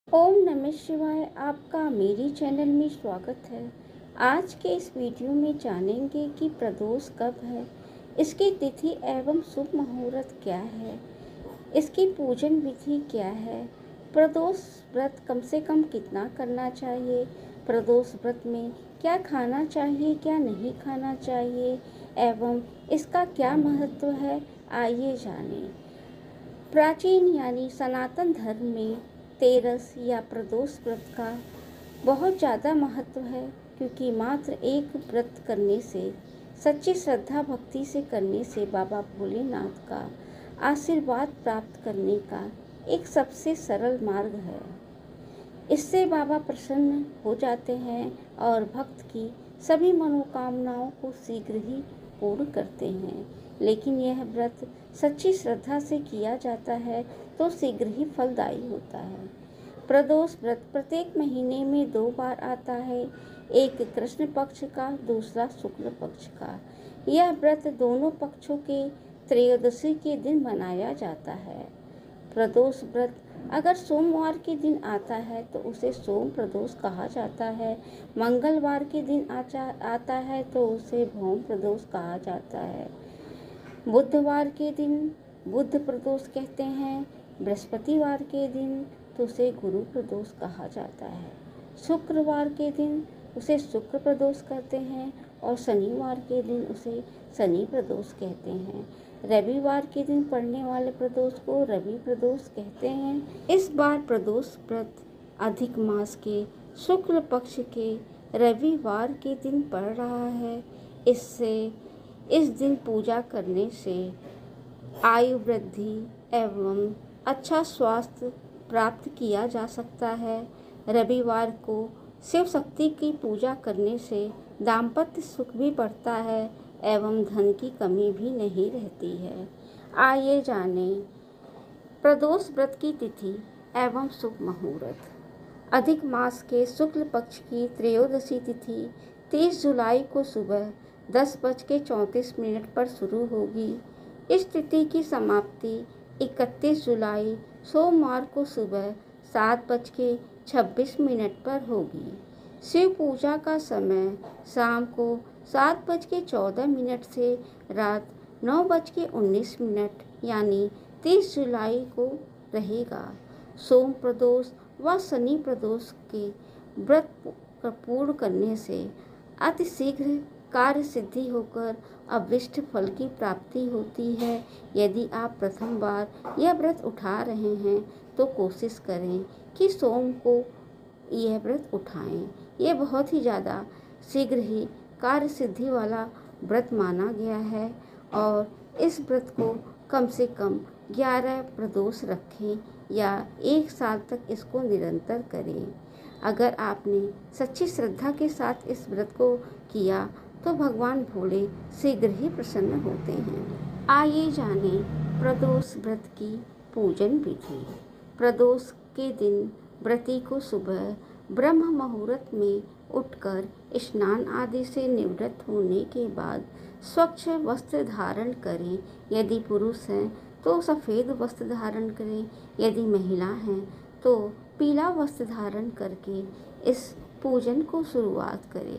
ओम नमः शिवाय। आपका मेरी चैनल में स्वागत है। आज के इस वीडियो में जानेंगे कि प्रदोष कब है, इसकी तिथि एवं शुभ मुहूर्त क्या है, इसकी पूजन विधि क्या है, प्रदोष व्रत कम से कम कितना करना चाहिए, प्रदोष व्रत में क्या खाना चाहिए क्या नहीं खाना चाहिए एवं इसका क्या महत्व है, आइए जानें। प्राचीन यानी सनातन धर्म में तेरस या प्रदोष व्रत का बहुत ज़्यादा महत्व है, क्योंकि मात्र एक व्रत करने से, सच्ची श्रद्धा भक्ति से करने से बाबा भोलेनाथ का आशीर्वाद प्राप्त करने का एक सबसे सरल मार्ग है। इससे बाबा प्रसन्न हो जाते हैं और भक्त की सभी मनोकामनाओं को शीघ्र ही पूर्ण करते हैं। लेकिन यह व्रत सच्ची श्रद्धा से किया जाता है तो शीघ्र ही फलदायी होता है। प्रदोष व्रत प्रत्येक महीने में 2 बार आता है, एक कृष्ण पक्ष का, दूसरा शुक्ल पक्ष का। यह व्रत दोनों पक्षों के त्रयोदशी के दिन मनाया जाता है। प्रदोष व्रत अगर सोमवार के दिन आता है तो उसे सोम प्रदोष कहा जाता है, मंगलवार के दिन आता है तो उसे भौम प्रदोष कहा जाता है, बुधवार के दिन बुध प्रदोष कहते हैं, बृहस्पतिवार के दिन तो उसे गुरु प्रदोष कहा जाता है, शुक्रवार के दिन उसे शुक्र प्रदोष कहते हैं और शनिवार के दिन उसे शनि प्रदोष कहते हैं। रविवार के दिन पड़ने वाले प्रदोष को रवि प्रदोष कहते हैं। इस बार प्रदोष व्रत अधिक मास के शुक्ल पक्ष के रविवार के दिन पड़ रहा है। इससे इस दिन पूजा करने से आयु वृद्धि एवं अच्छा स्वास्थ्य प्राप्त किया जा सकता है। रविवार को शिव शक्ति की पूजा करने से दाम्पत्य सुख भी बढ़ता है एवं धन की कमी भी नहीं रहती है। आइए जानें प्रदोष व्रत की तिथि एवं शुभ मुहूर्त। अधिक मास के शुक्ल पक्ष की त्रयोदशी तिथि 30 जुलाई को सुबह 10:34 पर शुरू होगी। इस तिथि की समाप्ति 31 जुलाई सोमवार को सुबह 7:26 पर होगी। शिव पूजा का समय शाम को 7:14 से रात 9:19 यानी 30 जुलाई को रहेगा। सोम प्रदोष व शनि प्रदोष के व्रत पूर्ण करने से अतिशीघ्र कार्य सिद्धि होकर अभीष्ट फल की प्राप्ति होती है। यदि आप प्रथम बार यह व्रत उठा रहे हैं तो कोशिश करें कि सोम को यह व्रत उठाएं। यह बहुत ही ज़्यादा शीघ्र ही कार्य सिद्धि वाला व्रत माना गया है और इस व्रत को कम से कम 11 प्रदोष रखें या 1 साल तक इसको निरंतर करें। अगर आपने सच्ची श्रद्धा के साथ इस व्रत को किया तो भगवान भोले शीघ्र ही प्रसन्न होते हैं। आइए जानें प्रदोष व्रत की पूजन विधि। प्रदोष के दिन व्रती को सुबह ब्रह्म मुहूर्त में उठकर स्नान आदि से निवृत्त होने के बाद स्वच्छ वस्त्र धारण करें। यदि पुरुष हैं तो सफ़ेद वस्त्र धारण करें, यदि महिला हैं तो पीला वस्त्र धारण करके इस पूजन को शुरुआत करें।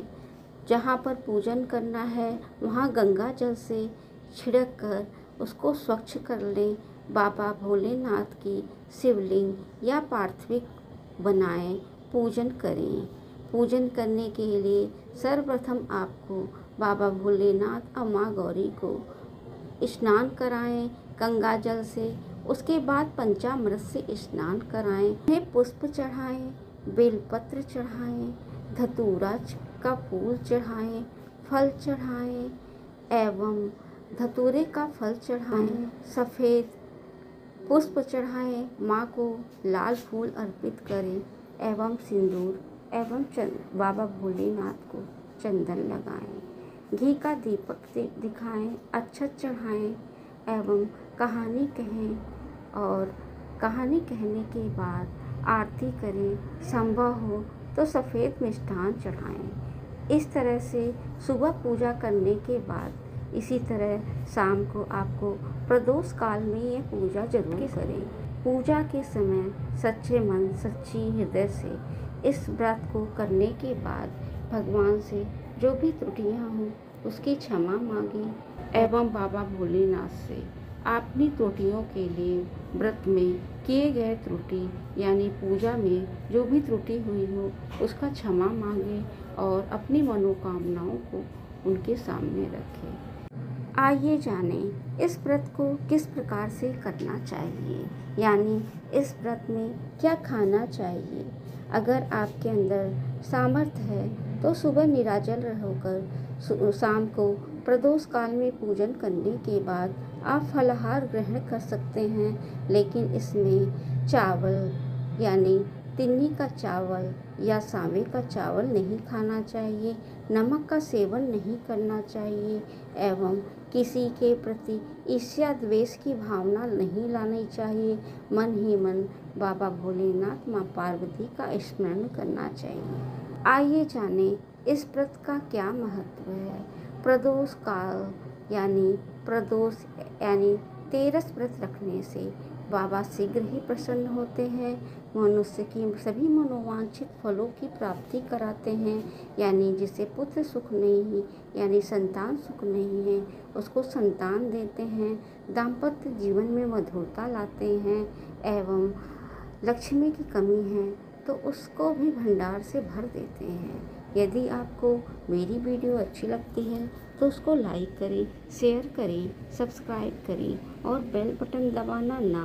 जहाँ पर पूजन करना है वहाँ गंगा जल से छिड़क कर उसको स्वच्छ कर लें। बाबा भोलेनाथ की शिवलिंग या पार्थिव बनाएं, पूजन करें। पूजन करने के लिए सर्वप्रथम आपको बाबा भोलेनाथ और माँ गौरी को स्नान कराएं गंगा जल से। उसके बाद पंचामृत से स्नान कराएं, उन्हें पुष्प चढ़ाएं, बेलपत्र चढ़ाएं, धतूरा का फूल चढ़ाएं, फल चढ़ाएं एवं धतूरे का फल चढ़ाएं, सफ़ेद पुष्प चढ़ाएं, माँ को लाल फूल अर्पित करें एवं सिंदूर एवं बाबा भोलेनाथ को चंदन लगाएं, घी का दीपक दिखाएं, अक्षत चढ़ाएं एवं कहानी कहें और कहानी कहने के बाद आरती करें। संभव हो तो सफ़ेद मिष्ठान चढ़ाएं। इस तरह से सुबह पूजा करने के बाद इसी तरह शाम को आपको प्रदोष काल में ये पूजा जरूर करें। पूजा के समय सच्चे मन सच्ची हृदय से इस व्रत को करने के बाद भगवान से जो भी त्रुटियां हों उसकी क्षमा मांगें एवं बाबा भोलेनाथ से अपनी त्रुटियों के लिए व्रत में किए गए त्रुटि यानी पूजा में जो भी त्रुटि हुई हो उसका क्षमा मांगे और अपनी मनोकामनाओं को उनके सामने रखें। आइए जानें इस व्रत को किस प्रकार से करना चाहिए, यानी इस व्रत में क्या खाना चाहिए। अगर आपके अंदर सामर्थ्य है तो सुबह निराजल होकर शाम को प्रदोष काल में पूजन करने के बाद आप फलाहार ग्रहण कर सकते हैं, लेकिन इसमें चावल यानी तिन्नी का चावल या सावे का चावल नहीं खाना चाहिए, नमक का सेवन नहीं करना चाहिए एवं किसी के प्रति ईर्ष्या द्वेष की भावना नहीं लानी चाहिए। मन ही मन बाबा भोलेनाथ माँ पार्वती का स्मरण करना चाहिए। आइए जानें इस व्रत का क्या महत्व है। प्रदोष काल यानी तेरस व्रत रखने से बाबा शीघ्र ही प्रसन्न होते हैं, मनुष्य की सभी मनोवांछित फलों की प्राप्ति कराते हैं, यानी जिसे पुत्र सुख नहीं यानी संतान सुख नहीं है उसको संतान देते हैं, दाम्पत्य जीवन में मधुरता लाते हैं एवं लक्ष्मी की कमी है तो उसको भी भंडार से भर देते हैं। यदि आपको मेरी वीडियो अच्छी लगती है तो उसको लाइक करें, शेयर करें, सब्सक्राइब करें और बेल बटन दबाना ना